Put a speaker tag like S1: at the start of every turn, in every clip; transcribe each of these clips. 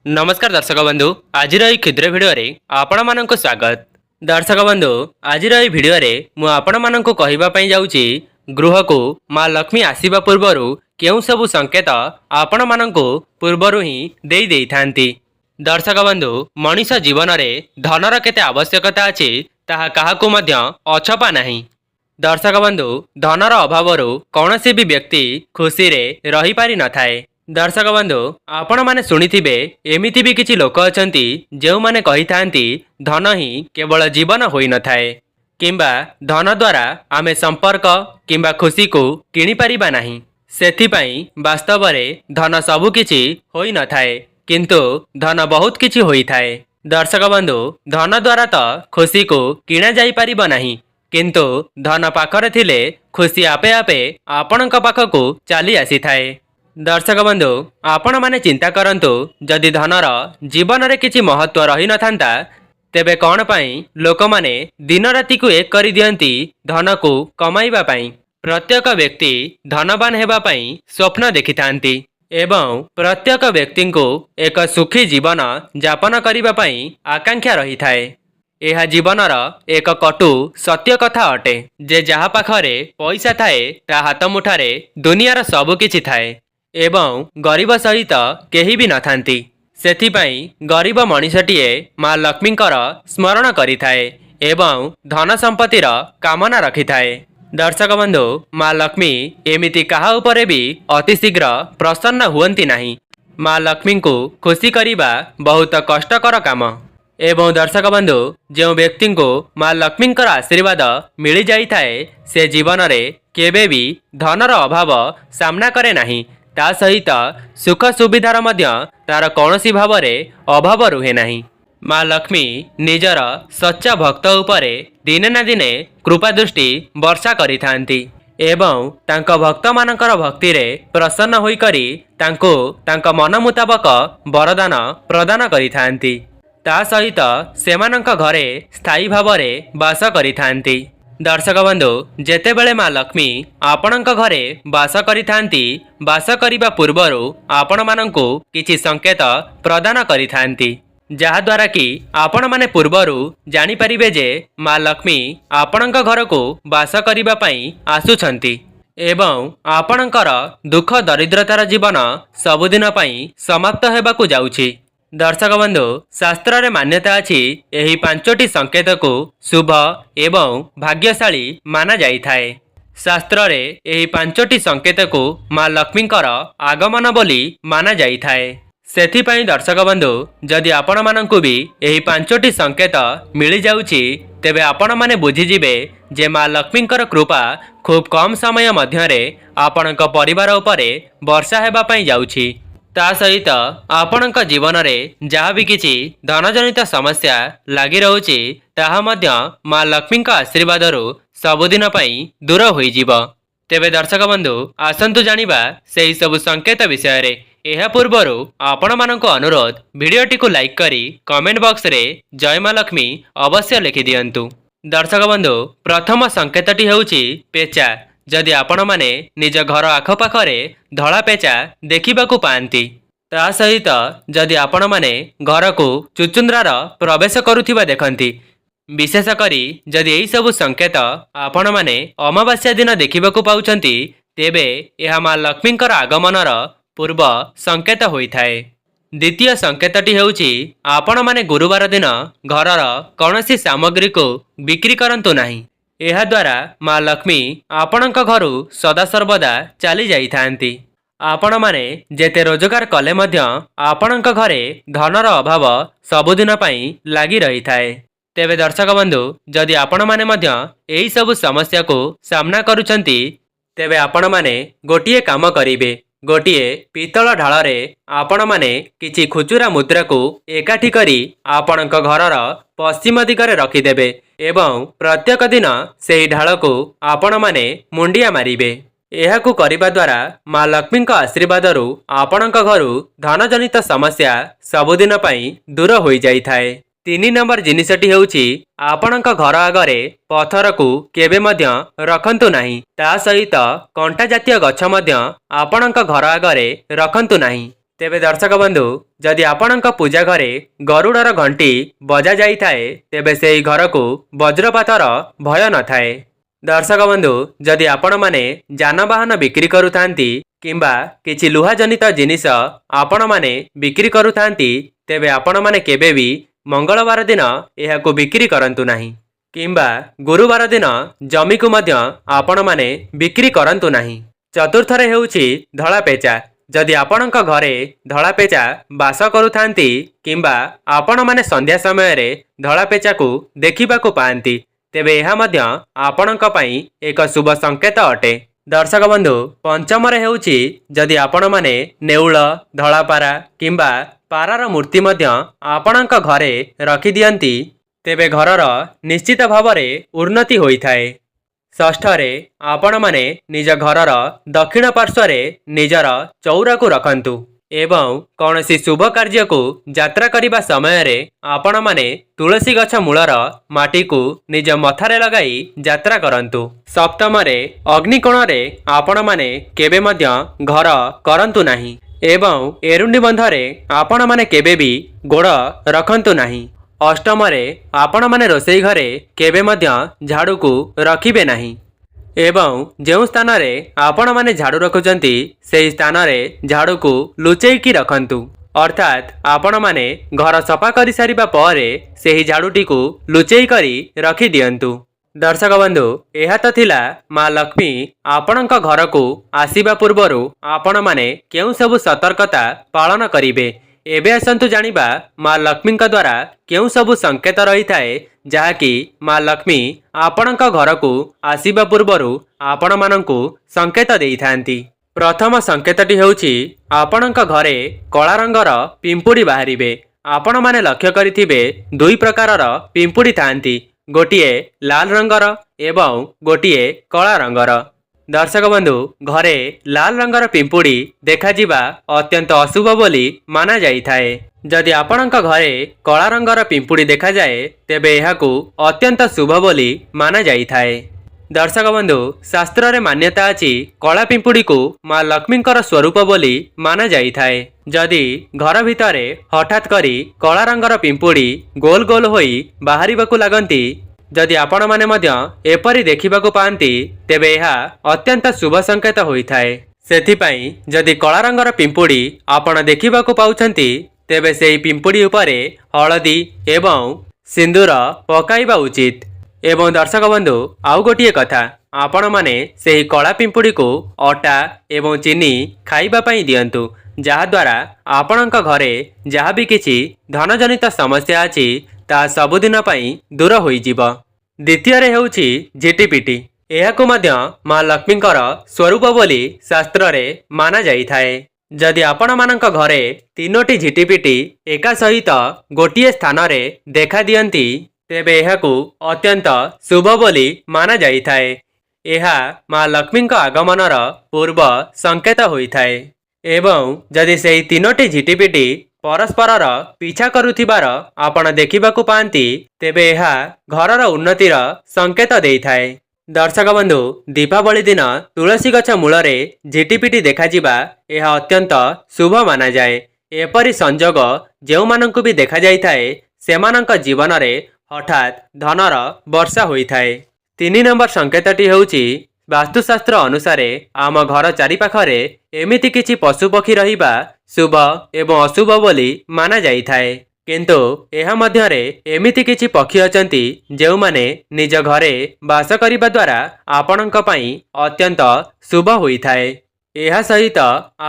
S1: नमस्कार दर्शक बंधु आज क्षुद्र भिडियो आपण मानक स्वागत। दर्शक बंधु आज भिडियो मु आपण मानक कहवाई जाऊँगी गृह को माँ लक्ष्मी आसवा पूर्वर केउ सबु संकेत आपण मानक पूर्वर ही दे थांती। दर्शक बंधु मनीष जीवन में धनर केते आवश्यकता अच्छी ताहा काहाकू मध्य अछपा नहीं। दर्शक बंधु धनर अभाव कौन भी व्यक्ति खुशी रे रही पारि न थाए। दर्शक बंधु आपण माने शुणिथिबे एमिति भी किछि लोक अछंती जेउ माने कहि थांती धन ही केवल जीवन होई न थाए किंबा धन द्वारा आमे संपर्क किंबा खुशी को किनि परिबा नाही। सेथिपाई वास्तव रे धन सबु किछि होई न थाए किंतु धन बहुत किछि होई थाए। दर्शक बंधु धन द्वारा तो खुशी को किणा जाई परिबा नाही किंतु धन पाखरे थिले खुशी आपे आपे आपणक पाखकू चली आसी थाए। दर्शक बंधु आपण माने चिंता करंतु जदि धनर जीवन रे किछि महत्व रही न थांता तेबे कौन पाई लोक माने दिन राति को एक करि दियंती धन को कमाइबा पाई। प्रत्येक व्यक्ति धनवान हेबा पाई स्वप्न देखि थांती एवं प्रत्येक व्यक्ति को एक सुखी जीवन यापन करिबा पाई आकांक्षा रही थाए। यह जीवनर एक कटु सत्य कथा अटे जे जहा पाखरे पैसा थाए ता हाथ मुठारे दुनियार सबु किछि थाए एवं गरीब सहित केही भी न थांती। सेथिपाई गरीब मनीषटीए माँ लक्ष्मींकर स्मरण करिथाए एवं धन संपत्तिर कामना रखिथाए। दर्शक बंधु माँ लक्ष्मी एमिति काहा उपरे भी अति शीघ्र प्रसन्न हुअंती नहीं। माँ लक्ष्मी को खुशी करिबा बहुत कष्टकर काम एवं दर्शक बंधु जो व्यक्ति को माँ लक्ष्मींकर आशीर्वाद मिल जाइथाए से जीवन रे केबे भी धनर अभाव सामना करे नहीं। ता सहित सुख सुविधार मध्य तार कौनसी भाव अभाव रुहे नहीं। माँ लक्ष्मी निजर सच्चा भक्त उपरे दिने ना दिने कृपा दृष्टि वर्षा करि थांती एवं तांको भक्त मानकर भक्ति रे प्रसन्न होई करी तांको तांको मन मुताबक वरदान प्रदान करि थांती। ता सहित सेमानंक घरे स्थायी भाव वास करि थांती। दर्शक बंधु जेतेबेले माँ लक्ष्मी आपणक घरे वास करिथांती वास करिबा पूर्वरु आपण मानंकु किछि संकेत प्रदान करिथांती जहा द्वारा कि आपण माने पूर्वरु जानि परिबे जे माँ लक्ष्मी आपणक घर को वास करिबा पई आसुछंती एवं आपणकर दुख दरिद्रतार जीवन सबुदिन पई समाप्त हेबाकू जाउछि। दर्शक बंधु शास्त्र रे मान्यता अछि एही पांचटी संकेत को शुभ एवं भाग्यशाली माना जाइथाए। शास्त्र रे एही पांचटी संकेत को माँ लक्ष्मींकर आगमन बोली माना जाइथाए। सेथिपाई दर्शक बंधु जदि आपण मानंकु भी एही पांचटी संकेत मिली जाउछि तेबे आपण माने बुझी जिबे जे माँ लक्ष्मींकर कृपा खूब कम समय मध्यरे आपणक परिवार उपरे वर्षा हेबा पई जाउछि। ता सहित आपणक जीवन में जहाँ भी किसी धनजनित समस्या लगी रोचे ताहा मध्य माँ लक्ष्मी आशीर्वाद सबुदिन पई दूर होई जीव। तेबे दर्शक बंधु आसंतु जानिबा सेही सबु संकेत विषय रे। एहा पूर्वरु आपण माननको अनुरोध भिडियोटी को लाइक करी कमेंट बॉक्स रे जय माँ लक्ष्मी अवश्य लिखि दियंतु। दर्शक बंधु प्रथम संकेतटी हेउची पेचा। जदि आपण माने निज घर आखपाखरे धड़ा पेचा देखिबाकू पांती ता सहित जदि आपण माने घर को चुचुंद्रार प्रवेश करुथिबा देखंती विशेष करी जदि एही सबु संकेत आपण माने अमावास्या दिन देखिबाकू पाउचंती तेबे एहा माँ लक्ष्मींकर आगमनर पूर्व संकेत होइथाए। द्वितीय संकेतटी हेउची आपण माने गुरुवार दिन घरर कौनसी सामग्री को बिक्री करंतु नाही। एहा द्वारा माँ लक्ष्मी आपणक घरु सदासर्वदा चली जाइथांती। आपण माने जेते रोजगार कले मध्य आपणक घरे धनर अभाव सबुदिन पई लागी रही थाए। तेबे दर्शक बंधु जदि आपण माने मध्य एही सबु समस्या को सामना करुचंती तेबे आपण माने गोटिए काम करिवे। गोटिए पितल ढाଳରେ आपण माने किछि खुचुरा मुद्रा को एकाठी करी आपणक घरर पश्चिम दिगरे रखिदेबे एवं प्रत्येक दिन सेही ढाल को आपण माने मुंडिया मारिबे। एहाकू करिबा द्वारा माँ लक्ष्मींक आशीर्वादरु आपणक घरु धनजनित समस्या सबुदिन पई दूर होई जाइथाए। 3 नंबर जिनिसटी हेउची आपणक घर आगरे पथर को केबे मध्य रखंतु नाही। ता सहित कंटा जातीय गछ मध्य आपणक घर आगरे रखंतु नाही। ତେବେ ଦର୍ଶକ ବନ୍ଧୁ, ଯଦି ଆପଣଙ୍କ ପୂଜା ଘରେ ଗରୁଡ଼ର ଘଣ୍ଟି ବଜା ଯାଇଥାଏ ତେବେ ସେହି ଘରକୁ ବଜ୍ରପାତର ଭୟ ନଥାଏ। ଦର୍ଶକ ବନ୍ଧୁ, ଯଦି ଆପଣମାନେ ଯାନବାହନ ବିକ୍ରି କରୁଥାନ୍ତି କିମ୍ବା କିଛି ଲୁହା ଜନିତ ଜିନିଷ ଆପଣମାନେ ବିକ୍ରି କରୁଥାନ୍ତି ତେବେ ଆପଣମାନେ କେବେ ବି ମଙ୍ଗଳବାର ଦିନ ଏହାକୁ ବିକ୍ରି କରନ୍ତୁ ନାହିଁ କିମ୍ବା ଗୁରୁବାର ଦିନ ଜମିକୁ ମଧ୍ୟ ଆପଣମାନେ ବିକ୍ରି କରନ୍ତୁ ନାହିଁ। ଚତୁର୍ଥରେ ହେଉଛି ଧଳା ପେଚା। ଯଦି ଆପଣଙ୍କ ଘରେ ଧଳା ପେଚା ବାସ କରୁଥାନ୍ତି କିମ୍ବା ଆପଣମାନେ ସନ୍ଧ୍ୟା ସମୟରେ ଧଳା ପେଚାକୁ ଦେଖିବାକୁ ପାଆନ୍ତି ତେବେ ଏହା ମଧ୍ୟ ଆପଣଙ୍କ ପାଇଁ ଏକ ଶୁଭ ସଂକେତ ଅଟେ। ଦର୍ଶକ ବନ୍ଧୁ, ପଞ୍ଚମରେ ହେଉଛି ଯଦି ଆପଣମାନେ ନେଉଳ, ଧଳାପାରା କିମ୍ବା ପାରାର ମୂର୍ତ୍ତି ମଧ୍ୟ ଆପଣଙ୍କ ଘରେ ରଖିଦିଅନ୍ତି ତେବେ ଘରର ନିଶ୍ଚିତ ଭାବରେ ଉନ୍ନତି ହୋଇଥାଏ। ଷଷ୍ଠରେ ଆପଣମାନେ ନିଜ ଘରର ଦକ୍ଷିଣ ପାର୍ଶ୍ୱରେ ନିଜର ଚଉରାକୁ ରଖନ୍ତୁ ଏବଂ କୌଣସି ଶୁଭ କାର୍ଯ୍ୟକୁ ଯାତ୍ରା କରିବା ସମୟରେ ଆପଣମାନେ ତୁଳସୀ ଗଛ ମୂଳର ମାଟିକୁ ନିଜ ମଥାରେ ଲଗାଇ ଯାତ୍ରା କରନ୍ତୁ। ସପ୍ତମରେ ଅଗ୍ନିକୋଣରେ ଆପଣମାନେ କେବେ ମଧ୍ୟ ଘର କରନ୍ତୁ ନାହିଁ ଏବଂ ଏରୁଣ୍ଡି ବନ୍ଧରେ ଆପଣମାନେ କେବେ ବି ଗୋଡ଼ ରଖନ୍ତୁ ନାହିଁ। ଅଷ୍ଟମରେ ଆପଣମାନେ ରୋଷେଇ ଘରେ କେବେ ମଧ୍ୟ ଝାଡ଼ୁକୁ ରଖିବେ ନାହିଁ ଏବଂ ଯେଉଁ ସ୍ଥାନରେ ଆପଣମାନେ ଝାଡ଼ୁ ରଖୁଛନ୍ତି ସେହି ସ୍ଥାନରେ ଝାଡ଼ୁକୁ ଲୁଚେଇକି ରଖନ୍ତୁ। ଅର୍ଥାତ୍ ଆପଣମାନେ ଘର ସଫା କରିସାରିବା ପରେ ସେହି ଝାଡ଼ୁଟିକୁ ଲୁଚେଇ କରି ରଖିଦିଅନ୍ତୁ। ଦର୍ଶକ ବନ୍ଧୁ, ଏହା ତ ଥିଲା ମା ଲକ୍ଷ୍ମୀ ଆପଣଙ୍କ ଘରକୁ ଆସିବା ପୂର୍ବରୁ ଆପଣମାନେ କେଉଁ ସବୁ ସତର୍କତା ପାଳନ କରିବେ। ଏବେ ଆସନ୍ତୁ ଜାଣିବା ମା ଲକ୍ଷ୍ମୀଙ୍କ ଦ୍ୱାରା କେଉଁ ସବୁ ସଂକେତ ରହିଥାଏ ଯାହାକି ମା ଲକ୍ଷ୍ମୀ ଆପଣଙ୍କ ଘରକୁ ଆସିବା ପୂର୍ବରୁ ଆପଣମାନଙ୍କୁ ସଂକେତ ଦେଇଥାନ୍ତି। ପ୍ରଥମ ସଂକେତଟି ହେଉଛି ଆପଣଙ୍କ ଘରେ କଳା ରଙ୍ଗର ପିମ୍ପୁଡ଼ି ବାହାରିବେ। ଆପଣମାନେ ଲକ୍ଷ୍ୟ କରିଥିବେ ଦୁଇ ପ୍ରକାରର ପିମ୍ପୁଡ଼ି ଥାନ୍ତି, ଗୋଟିଏ ଲାଲ ରଙ୍ଗର ଏବଂ ଗୋଟିଏ କଳା ରଙ୍ଗର। ଦର୍ଶକ ବନ୍ଧୁ, ଘରେ ଲାଲ ରଙ୍ଗର ପିମ୍ପୁଡ଼ି ଦେଖାଯିବା ଅତ୍ୟନ୍ତ ଅଶୁଭ ବୋଲି ମାନା ଯାଇଥାଏ। ଯଦି ଆପଣଙ୍କ ଘରେ କଳା ରଙ୍ଗର ପିମ୍ପୁଡ଼ି ଦେଖାଯାଏ ତେବେ ଏହାକୁ ଅତ୍ୟନ୍ତ ଶୁଭ ବୋଲି ମାନା ଯାଇଥାଏ। ଦର୍ଶକ ବନ୍ଧୁ, ଶାସ୍ତ୍ରରେ ମାନ୍ୟତା ଅଛି କଳା ପିମ୍ପୁଡ଼ିକୁ ମା ଲକ୍ଷ୍ମୀଙ୍କର ସ୍ୱରୂପ ବୋଲି ମାନା ଯାଇଥାଏ। ଯଦି ଘର ଭିତରେ ହଠାତ୍ କରି କଳା ରଙ୍ଗର ପିମ୍ପୁଡ଼ି ଗୋଲ ଗୋଲ ହୋଇ ବାହାରିବାକୁ ଲାଗନ୍ତି, ଯଦି ଆପଣମାନେ ମଧ୍ୟ ଏପରି ଦେଖିବାକୁ ପାଆନ୍ତି ତେବେ ଏହା ଅତ୍ୟନ୍ତ ଶୁଭ ସଂକେତ ହୋଇଥାଏ। ସେଥିପାଇଁ ଯଦି କଳା ରଙ୍ଗର ପିମ୍ପୁଡ଼ି ଆପଣ ଦେଖିବାକୁ ପାଉଛନ୍ତି ତେବେ ସେହି ପିମ୍ପୁଡ଼ି ଉପରେ ହଳଦୀ ଏବଂ ସିନ୍ଦୁର ପକାଇବା ଉଚିତ। ଏବଂ ଦର୍ଶକ ବନ୍ଧୁ, ଆଉ ଗୋଟିଏ କଥା, ଆପଣମାନେ ସେହି କଳା ପିମ୍ପୁଡ଼ିକୁ ଅଟା ଏବଂ ଚିନି ଖାଇବା ପାଇଁ ଦିଅନ୍ତୁ, ଯାହାଦ୍ୱାରା ଆପଣଙ୍କ ଘରେ ଯାହା ବି କିଛି ଧନଜନିତ ସମସ୍ୟା ଅଛି ତାହା ସବୁଦିନ ପାଇଁ ଦୂର ହୋଇଯିବ। ଦ୍ୱିତୀୟରେ ହେଉଛି ଝିଟିପିଟି। ଏହାକୁ ମଧ୍ୟ ମା ଲକ୍ଷ୍ମୀଙ୍କର ସ୍ୱରୂପ ବୋଲି ଶାସ୍ତ୍ରରେ ମାନା ଯାଇଥାଏ। ଯଦି ଆପଣମାନଙ୍କ ଘରେ ତିନୋଟି ଝିଟିପିଟି ଏକା ସହିତ ଗୋଟିଏ ସ୍ଥାନରେ ଦେଖାଦିଅନ୍ତି ତେବେ ଏହାକୁ ଅତ୍ୟନ୍ତ ଶୁଭ ବୋଲି ମାନା ଯାଇଥାଏ। ଏହା ମା ଲକ୍ଷ୍ମୀଙ୍କ ଆଗମନର ପୂର୍ବ ସଂକେତ ହୋଇଥାଏ ଏବଂ ଯଦି ସେହି ତିନୋଟି ଝିଟିପିଟି ପରସ୍ପରର ପିଛା କରୁଥିବାର ଆପଣ ଦେଖିବାକୁ ପାଆନ୍ତି ତେବେ ଏହା ଘରର ଉନ୍ନତିର ସଂକେତ ଦେଇଥାଏ। ଦର୍ଶକ ବନ୍ଧୁ, ଦୀପାବଳି ଦିନ ତୁଳସୀ ଗଛ ମୂଳରେ ଝିଟିପିଟି ଦେଖାଯିବା ଏହା ଅତ୍ୟନ୍ତ ଶୁଭ ମାନାଯାଏ। ଏପରି ସଂଯୋଗ ଯେଉଁମାନଙ୍କୁ ବି ଦେଖାଯାଇଥାଏ ସେମାନଙ୍କ ଜୀବନରେ ହଠାତ୍ ଧନର ବର୍ଷା ହୋଇଥାଏ। 3 ନମ୍ବର ସଂକେତଟି ହେଉଛି ବାସ୍ତୁଶାସ୍ତ୍ର ଅନୁସାରେ ଆମ ଘର ଚାରିପାଖରେ ଏମିତି କିଛି ପଶୁପକ୍ଷୀ ରହିବା ଶୁଭ ଏବଂ ଅଶୁଭ ବୋଲି ମାନା ଯାଇଥାଏ। କିନ୍ତୁ ଏହା ମଧ୍ୟରେ ଏମିତି କିଛି ପକ୍ଷୀ ଅଛନ୍ତି ଯେଉଁମାନେ ନିଜ ଘରେ ବାସ କରିବା ଦ୍ୱାରା ଆପଣଙ୍କ ପାଇଁ ଅତ୍ୟନ୍ତ ଶୁଭ ହୋଇଥାଏ। ଏହା ସହିତ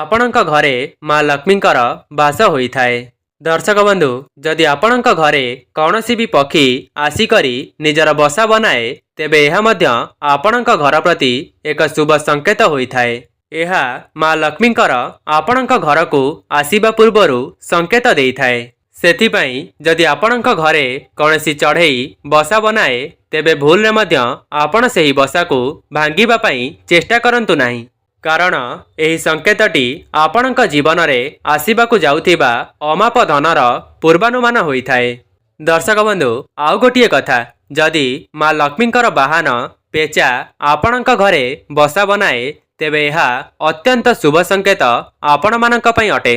S1: ଆପଣଙ୍କ ଘରେ ମା ଲକ୍ଷ୍ମୀଙ୍କର ବାସ ହୋଇଥାଏ। ଦର୍ଶକ ବନ୍ଧୁ, ଯଦି ଆପଣଙ୍କ ଘରେ କୌଣସି ବି ପକ୍ଷୀ ଆସିକରି ନିଜର ବସା ବନାଏ ତେବେ ଏହା ମଧ୍ୟ ଆପଣଙ୍କ ଘର ପ୍ରତି ଏକ ଶୁଭ ସଂକେତ ହୋଇଥାଏ। ଏହା ମା ଲକ୍ଷ୍ମୀଙ୍କର ଆପଣଙ୍କ ଘରକୁ ଆସିବା ପୂର୍ବରୁ ସଂକେତ ଦେଇଥାଏ। ସେଥିପାଇଁ ଯଦି ଆପଣଙ୍କ ଘରେ କୌଣସି ଚଢ଼େଇ ବସା ବନାଏ ତେବେ ଭୁଲରେ ମଧ୍ୟ ଆପଣ ସେହି ବସାକୁ ଭାଙ୍ଗିବା ପାଇଁ ଚେଷ୍ଟା କରନ୍ତୁ ନାହିଁ, କାରଣ ଏହି ସଂକେତଟି ଆପଣଙ୍କ ଜୀବନରେ ଆସିବାକୁ ଯାଉଥିବା ଅମାପ ଧନର ପୂର୍ବାନୁମାନ ହୋଇଥାଏ। ଦର୍ଶକ ବନ୍ଧୁ, ଆଉ ଗୋଟିଏ କଥା, ଯଦି ମା ଲକ୍ଷ୍ମୀଙ୍କର ବାହନ ପେଚା ଆପଣଙ୍କ ଘରେ ବସା ବନାଏ ତେବେ ଏହା ଅତ୍ୟନ୍ତ ଶୁଭ ସଂକେତ ଆପଣମାନଙ୍କ ପାଇଁ ଅଟେ।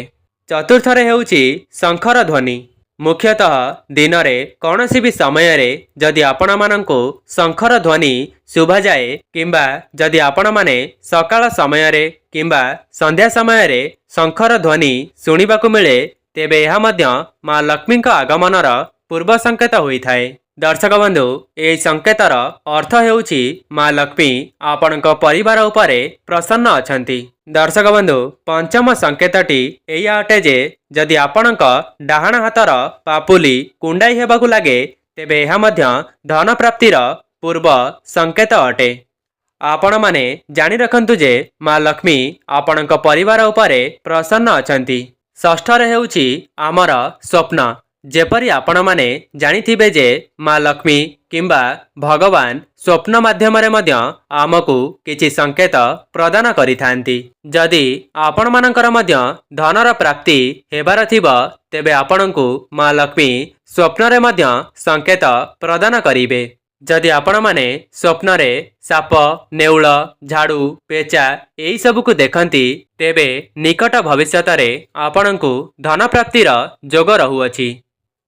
S1: ଚତୁର୍ଥରେ ହେଉଛି ଶଙ୍ଖର ଧ୍ୱନି। ମୁଖ୍ୟତଃ ଦିନରେ କୌଣସି ବି ସମୟରେ ଯଦି ଆପଣମାନଙ୍କୁ ଶଙ୍ଖର ଧ୍ୱନି ଶୁଭାଯାଏ କିମ୍ବା ଯଦି ଆପଣମାନେ ସକାଳ ସମୟରେ କିମ୍ବା ସନ୍ଧ୍ୟା ସମୟରେ ଶଙ୍ଖର ଧ୍ୱନି ଶୁଣିବାକୁ ମିଳେ ତେବେ ଏହା ମଧ୍ୟ ମା ଲକ୍ଷ୍ମୀଙ୍କ ଆଗମନର ପୂର୍ବ ସଂକେତ ହୋଇଥାଏ। ଦର୍ଶକ ବନ୍ଧୁ, ଏହି ସଂକେତର ଅର୍ଥ ହେଉଛି ମା ଲକ୍ଷ୍ମୀ ଆପଣଙ୍କ ପରିବାର ଉପରେ ପ୍ରସନ୍ନ ଅଛନ୍ତି। ଦର୍ଶକ ବନ୍ଧୁ, ପଞ୍ଚମ ସଂକେତଟି ଏଇଆ ଅଟେ ଯେ ଯଦି ଆପଣଙ୍କ ଡାହାଣ ହାତର ପାପୁଲି କୁଣ୍ଡାଇ ହେବାକୁ ଲାଗେ ତେବେ ଏହା ମଧ୍ୟ ଧନ ପ୍ରାପ୍ତିର ପୂର୍ବ ସଂକେତ ଅଟେ। ଆପଣମାନେ ଜାଣି ରଖନ୍ତୁ ଯେ ମା ଲକ୍ଷ୍ମୀ ଆପଣଙ୍କ ପରିବାର ଉପରେ ପ୍ରସନ୍ନ ଅଛନ୍ତି। ଷଷ୍ଠରେ ହେଉଛି ଆମର ସ୍ୱପ୍ନ। ଯେପରି ଆପଣମାନେ ଜାଣିଥିବେ ଯେ ମା ଲକ୍ଷ୍ମୀ କିମ୍ବା ଭଗବାନ ସ୍ୱପ୍ନ ମାଧ୍ୟମରେ ମଧ୍ୟ ଆମକୁ କିଛି ସଂକେତ ପ୍ରଦାନ କରିଥାନ୍ତି। ଯଦି ଆପଣମାନଙ୍କର ମଧ୍ୟ ଧନର ପ୍ରାପ୍ତି ହେବାର ଥିବ ତେବେ ଆପଣଙ୍କୁ ମା ଲକ୍ଷ୍ମୀ ସ୍ୱପ୍ନରେ ମଧ୍ୟ ସଂକେତ ପ୍ରଦାନ କରିବେ। ଯଦି ଆପଣମାନେ ସ୍ୱପ୍ନରେ ସାପ, ନେଉଳ, ଝାଡ଼ୁ, ପେଚା ଏହିସବୁକୁ ଦେଖନ୍ତି ତେବେ ନିକଟ ଭବିଷ୍ୟତରେ ଆପଣଙ୍କୁ ଧନ ପ୍ରାପ୍ତିର ଯୋଗ ରହୁଅଛି।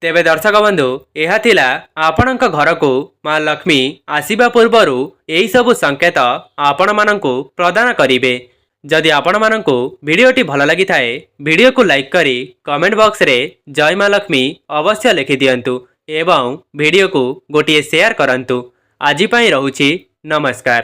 S1: ତେବେ ଦର୍ଶକ ବନ୍ଧୁ, ଏହା ଥିଲା ଆପଣଙ୍କ ଘରକୁ ମା ଲକ୍ଷ୍ମୀ ଆସିବା ପୂର୍ବରୁ ଏହିସବୁ ସଂକେତ ଆପଣମାନଙ୍କୁ ପ୍ରଦାନ କରିବେ। ଯଦି ଆପଣମାନଙ୍କୁ ଭିଡ଼ିଓଟି ଭଲ ଲାଗିଥାଏ ଭିଡ଼ିଓକୁ ଲାଇକ୍ କରି କମେଣ୍ଟ ବକ୍ସରେ ଜୟ ମା ଲକ୍ଷ୍ମୀ ଅବଶ୍ୟ ଲେଖିଦିଅନ୍ତୁ ଏବଂ ଭିଡ଼ିଓକୁ ଗୋଟିଏ ସେୟାର କରନ୍ତୁ। ଆଜି ପାଇଁ ରହୁଛି, ନମସ୍କାର।